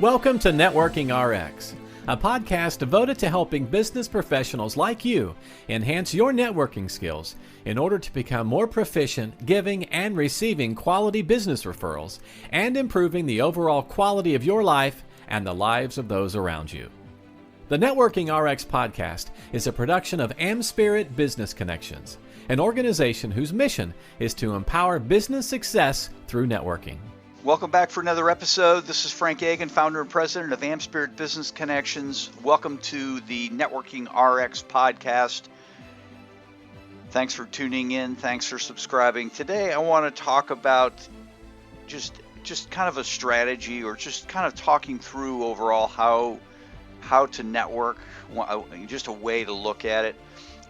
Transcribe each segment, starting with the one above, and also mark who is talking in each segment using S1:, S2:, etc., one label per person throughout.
S1: Welcome to Networking RX, a podcast devoted to helping business professionals like you enhance your networking skills in order to become more proficient giving and receiving quality business referrals and improving the overall quality of your life and the lives of those around you. The Networking RX podcast is a production of AmSpirit Business Connections, an organization whose mission is to empower business success through networking.
S2: Welcome back for another episode. This is Frank Agin, founder and president of AmSpirit Business Connections. Welcome to the Networking RX podcast. Thanks for tuning in. Thanks for subscribing. Today I want to talk about just kind of a strategy, or just kind of talking through overall how to network, just a way to look at it.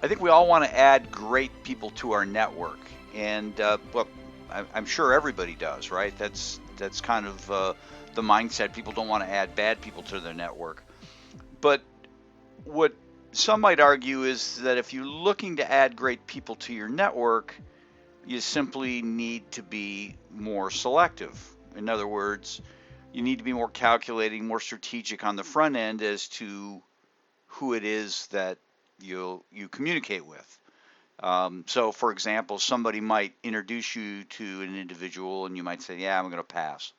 S2: I think we all want to add great people to our network, and I'm sure everybody does, right? That's kind of the mindset. People don't want to add bad people to their network. But what some might argue is that if you're looking to add great people to your network, you simply need to be more selective. In other words, you need to be more calculating, more strategic on the front end as to who it is that you communicate with. So, for example, somebody might introduce you to an individual and you might say, yeah, I'm going to pass.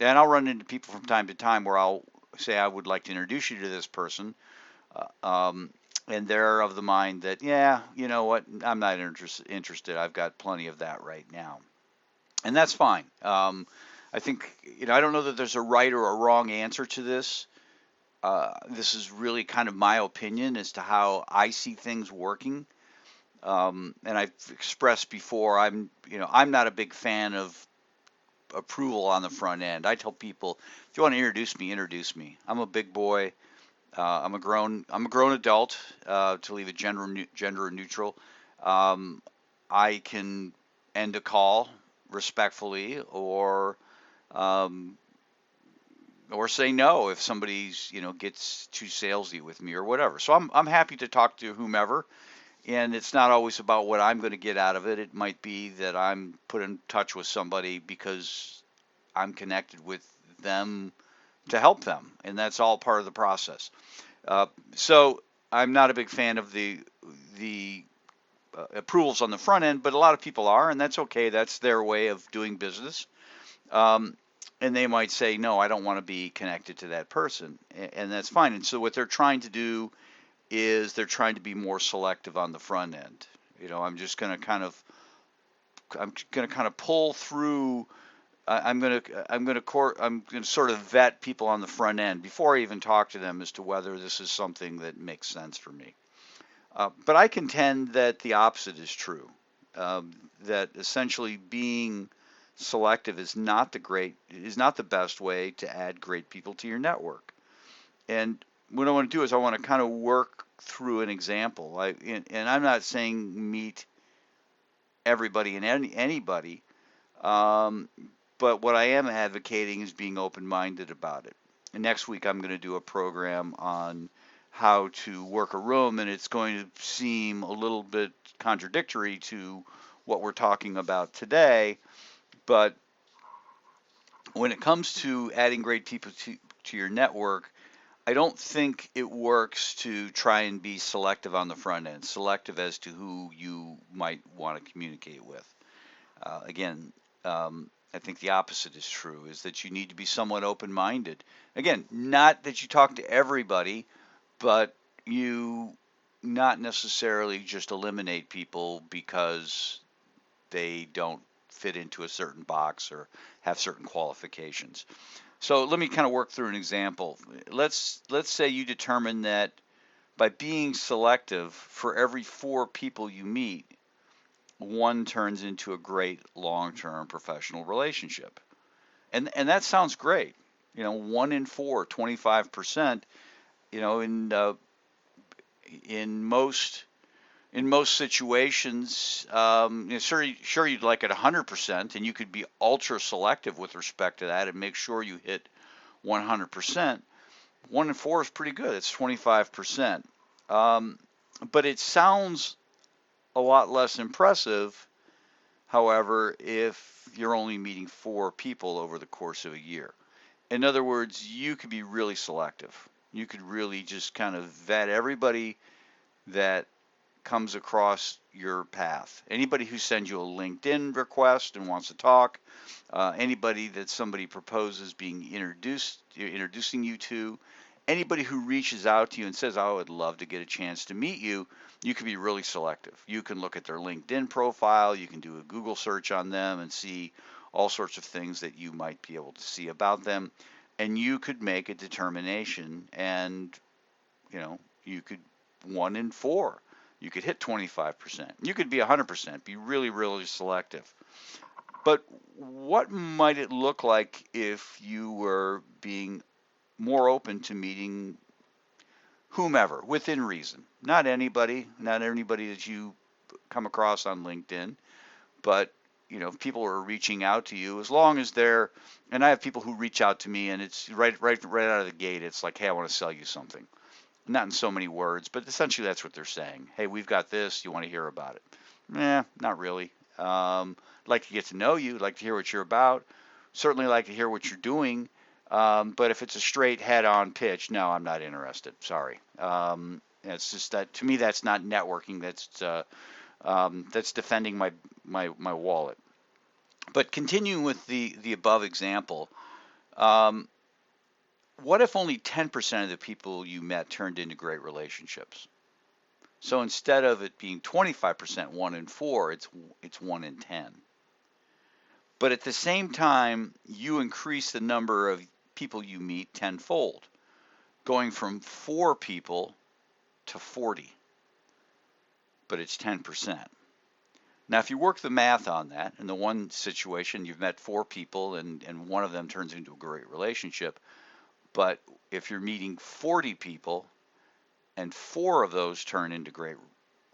S2: And I'll run into people from time to time where I'll say, I would like to introduce you to this person. And they're of the mind that, yeah, you know what, I'm not interested. I've got plenty of that right now. And that's fine. I think, I don't know that there's a right or a wrong answer to this. This is really kind of my opinion as to how I see things working. And I've expressed before, I'm not a big fan of approval on the front end. I tell people, if you want to introduce me. I'm a big boy. I'm a grown adult, to leave it gender neutral. I can end a call respectfully, or say no if somebody's gets too salesy with me or whatever. So I'm happy to talk to whomever. And it's not always about what I'm going to get out of it. It might be that I'm put in touch with somebody because I'm connected with them to help them. And that's all part of the process. So I'm not a big fan of the approvals on the front end, but a lot of people are, and that's okay. That's their way of doing business. And they might say, no, I don't want to be connected to that person. And that's fine. And so what they're trying to do is they're trying to be more selective on the front end. I'm going to kind of pull through. I'm going to sort of vet people on the front end before I even talk to them as to whether this is something that makes sense for me. But I contend that the opposite is true. That essentially being selective is not the best way to add great people to your network. And what I want to do is I want to kind of work through an example. And I'm not saying meet everybody and anybody, but what I am advocating is being open-minded about it. And next week I'm going to do a program on how to work a room, and it's going to seem a little bit contradictory to what we're talking about today. But when it comes to adding great people to your network, I don't think it works to try and be selective on the front end, selective as to who you might want to communicate with. I think the opposite is true, is that you need to be somewhat open-minded. Again, not that you talk to everybody, but you not necessarily just eliminate people because they don't fit into a certain box or have certain qualifications. So let me kind of work through an example. Let's say you determine that by being selective, for every 4 people you meet, 1 turns into a great long-term professional relationship. And that sounds great. 1 in 4, 25%, in most situations, sure you'd like it 100%, and you could be ultra selective with respect to that and make sure you hit 100%. 1 in 4 is pretty good. It's 25%. But it sounds a lot less impressive, however, if you're only meeting 4 people over the course of a year. In other words, you could be really selective. You could really just kind of vet everybody that comes across your path. Anybody who sends you a LinkedIn request and wants to talk, anybody that somebody proposes being introducing you to, anybody who reaches out to you and says, "I would love to get a chance to meet you," you can be really selective. You can look at their LinkedIn profile, you can do a Google search on them and see all sorts of things that you might be able to see about them, and you could make a determination, and you could 1 in 4. You could hit 25%. You could be 100%, be really, really selective. But what might it look like if you were being more open to meeting whomever within reason? Not anybody that you come across on LinkedIn, but if people are reaching out to you, as long as they're, and I have people who reach out to me, and it's right out of the gate. It's like, "Hey, I want to sell you something." Not in so many words, but essentially that's what they're saying. "Hey, we've got this. You want to hear about it?" Not really. Like to get to know you, like to hear what you're about. Certainly like to hear what you're doing. But if it's a straight head-on pitch, no, I'm not interested. Sorry. It's just that to me that's not networking. That's defending my wallet. But continuing with the above example, what if only 10% of the people you met turned into great relationships? So instead of it being 25%, 1 in 4, it's 1 in 10. But at the same time, you increase the number of people you meet tenfold, going from 4 people to 40. But it's 10%. Now, if you work the math on that, in the one situation you've met 4 people and one of them turns into a great relationship, but if you're meeting 40 people and 4 of those turn into great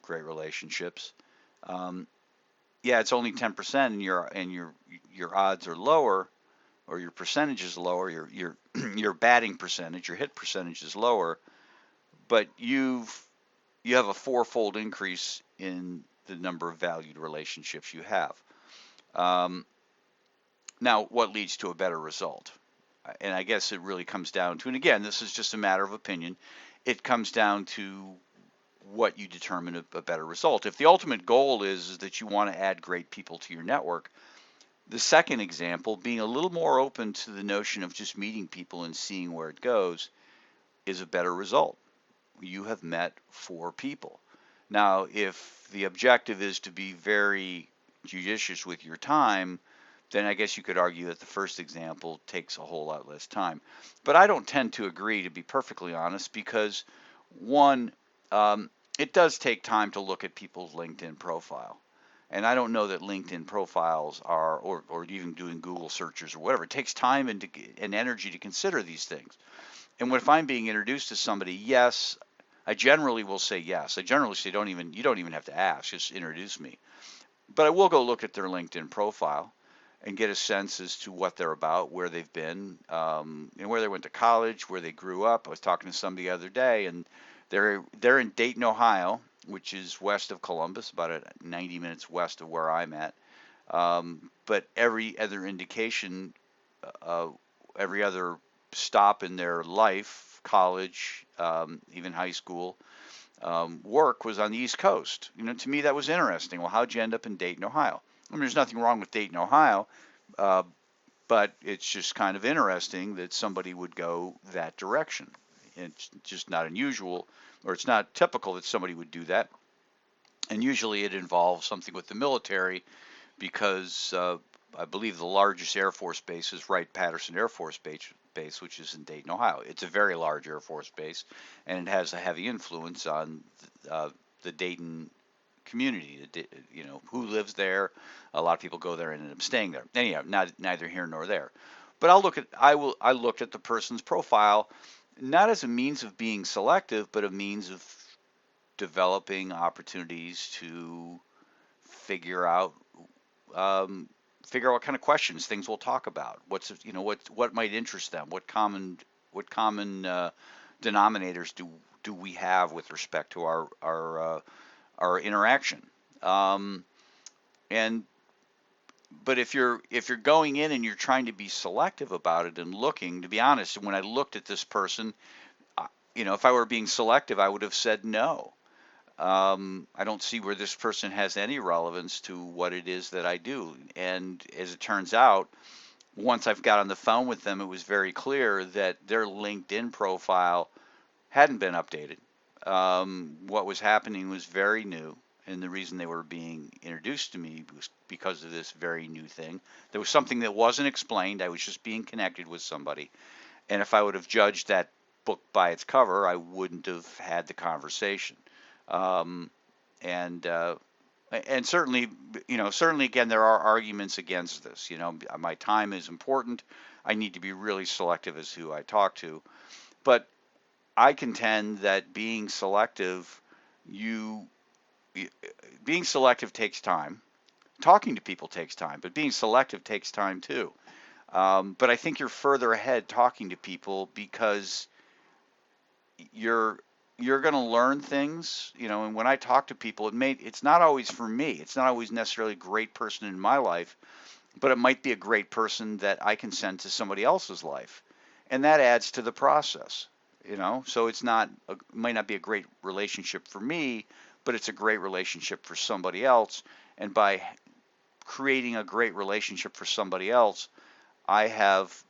S2: relationships, it's only 10%, and your odds are lower, or your percentage is lower. Your batting percentage, your hit percentage is lower, but you have a 4-fold increase in the number of valued relationships you have. Now, what leads to a better result? And I guess it really comes down to, and again, this is just a matter of opinion, it comes down to what you determine a better result. If the ultimate goal is that you want to add great people to your network, the second example, being a little more open to the notion of just meeting people and seeing where it goes, is a better result. You have met 4 people. Now, if the objective is to be very judicious with your time, then I guess you could argue that the first example takes a whole lot less time. But I don't tend to agree, to be perfectly honest, because one, it does take time to look at people's LinkedIn profile. And I don't know that LinkedIn profiles are, or even doing Google searches or whatever, it takes time and energy to consider these things. And if I'm being introduced to somebody, yes, I generally will say yes. I generally say you don't even have to ask, just introduce me. But I will go look at their LinkedIn profile and get a sense as to what they're about, where they've been, and where they went to college, where they grew up. I was talking to somebody the other day, and they're in Dayton, Ohio, which is west of Columbus, about 90 minutes west of where I'm at. But every other indication, every other stop in their life, college, even high school, work, was on the East Coast. To me, that was interesting. Well, how'd you end up in Dayton, Ohio? I mean, there's nothing wrong with Dayton, Ohio, but it's just kind of interesting that somebody would go that direction. It's just not unusual, or it's not typical that somebody would do that. And usually it involves something with the military, because I believe the largest Air Force base is Wright-Patterson Air Force Base, which is in Dayton, Ohio. It's a very large Air Force base, and it has a heavy influence on the Dayton community. Who lives there. A lot of people go there and end up staying there. Anyhow, neither here nor there. But I looked at the person's profile, not as a means of being selective, but a means of developing opportunities to figure out what kind of questions, things we'll talk about. What might interest them? What common denominators do we have with respect to our interaction? And but if you're going in and you're trying to be selective about it and looking, to be honest, when I looked at this person, if I were being selective, I would have said no. I don't see where this person has any relevance to what it is that I do. And as it turns out, once I've got on the phone with them, it was very clear that their LinkedIn profile hadn't been updated. What was happening was very new. And the reason they were being introduced to me was because of this very new thing. There was something that wasn't explained. I was just being connected with somebody. And if I would have judged that book by its cover, I wouldn't have had the conversation. And certainly, again, there are arguments against this. My time is important. I need to be really selective as who I talk to. But I contend that being selective takes time. Talking to people takes time, but being selective takes time too. But I think you're further ahead talking to people because you're going to learn things, and when I talk to people, it's not always for me. It's not always necessarily a great person in my life, but it might be a great person that I can send to somebody else's life. And that adds to the process, so it might not be a great relationship for me, but it's a great relationship for somebody else. And by creating a great relationship for somebody else, I have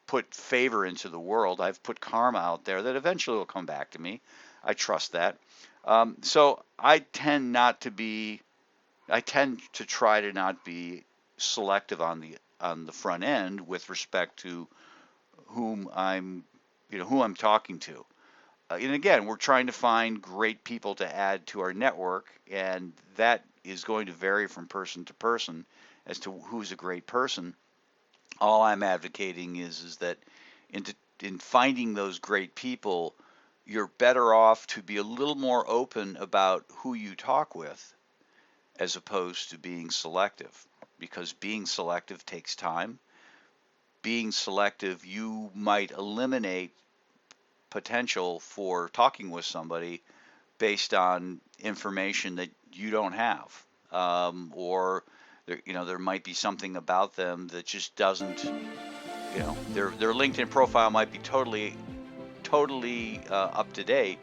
S2: put favor into the world. I've put karma out there that eventually will come back to me. I trust that. So I tend to try to not be selective on the front end with respect to who I'm talking to. And again, we're trying to find great people to add to our network, and that is going to vary from person to person as to who's a great person. All I'm advocating is that in finding those great people, you're better off to be a little more open about who you talk with as opposed to being selective, because being selective takes time. Being selective, you might eliminate potential for talking with somebody based on information that you don't have, or there might be something about them that just doesn't, their LinkedIn profile might be totally up to date,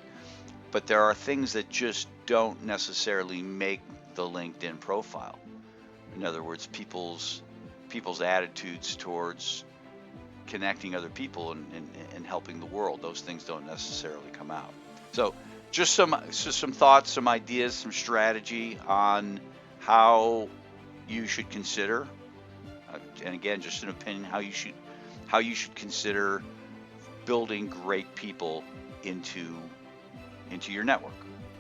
S2: but there are things that just don't necessarily make the LinkedIn profile. In other words, people's attitudes towards connecting other people and helping the world, those things don't necessarily come out. So just some thoughts, some ideas, some strategy on how you should consider, and again, just an opinion, how you should consider building great people into your network.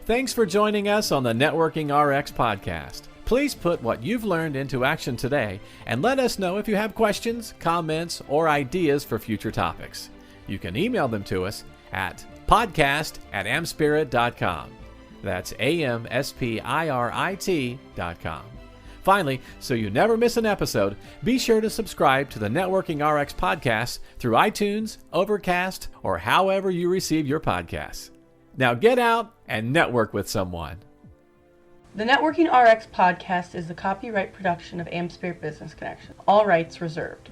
S1: Thanks for joining us on the Networking RX podcast. Please put what you've learned into action today and let us know if you have questions, comments, or ideas for future topics. You can email them to us at podcast@amspirit.com. That's AMSPIRIT.com. Finally, so you never miss an episode, be sure to subscribe to the Networking RX podcast through iTunes, Overcast, or however you receive your podcasts. Now get out and network with someone.
S3: The Networking RX podcast is the copyright production of AmSpirit Business Connection. All rights reserved.